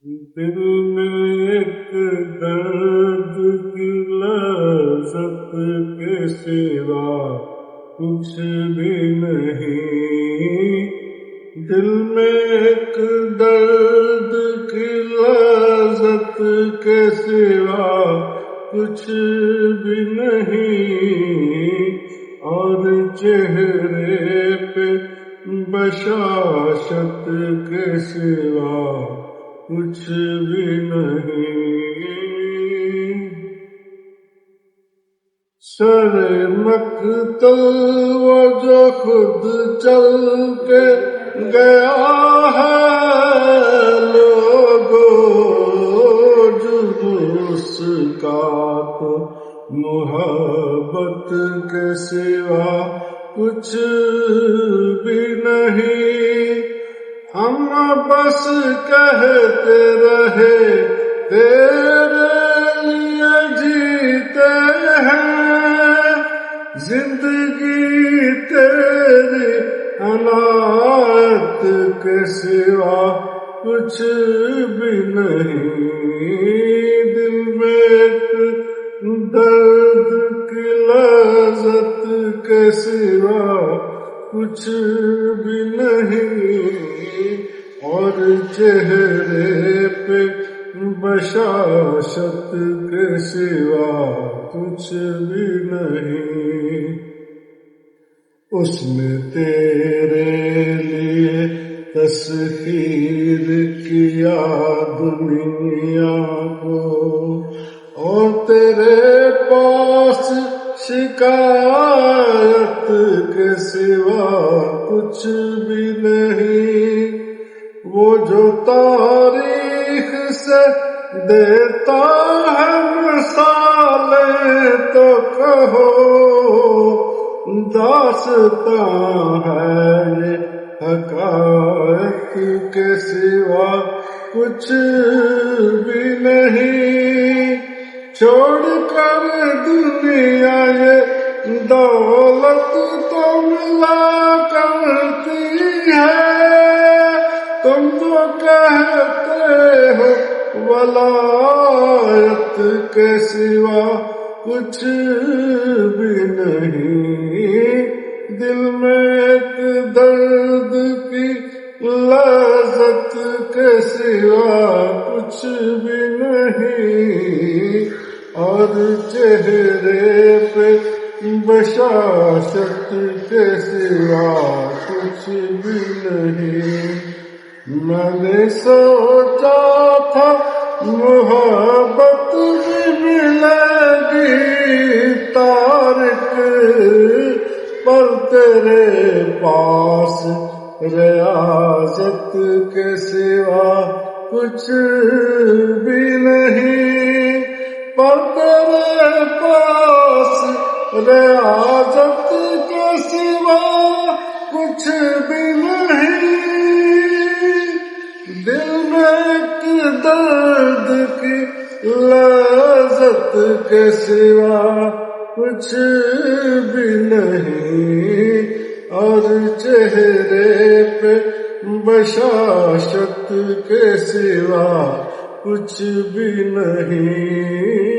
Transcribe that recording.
دل میں ایک درد کی لذت کے سوا کچھ بھی نہیں، دل میں ایک درد کی لذت کے سوا کچھ بھی نہیں، اور چہرے پہ بشاشت کے سوا کچھ بھی نہیں۔ سر مقتل وہ جو خود چل کے گیا ہے، لوگوں جلوس کا تو محبت کے سوا کچھ بھی نہیں، ہم بس کہتے رہے تیرے لیے جیتے ہیں، زندگی تیری عنایت کے سوا کچھ بھی نہیں، دل میں ایک درد کی لذت کے سوا کچھ بھی نہیں، اور چہرے پہ بشاشت کے سوا کچھ بھی نہیں۔ اس نے تیرے لیے تسخیر کیا دنیا کو، اور تیرے پاس شکایت کے سوا کچھ بھی نہیں، وہ جو تاریخ سے دیتا ہے مثالیں تو کہو داستاں ہے یہ حقائق کے سوا کچھ بھی نہیں، چھوڑ کر دنیا یہ دولت تو ملا کرتی ہے، تم تو کہتے ہو ولایت کے سوا کچھ بھی نہیں، دل میں ایک درد کی لذت کے سوا کچھ بھی نہیں، اور چہرے پہ بشاشت کے سوا کچھ بھی نہیں۔ میں نے سوچا تھا محبت بھی ملے گی تارک، پر تیرے پاس ریاضت کے سوا کچھ بھی نہیں، پر تیرے پاس ریاضت کے سوا کچھ بھی نہیں، دل میں ایک درد کی لذت کے سوا کچھ بھی نہیں، اور چہرے پہ بشاشت کے سوا کچھ بھی نہیں۔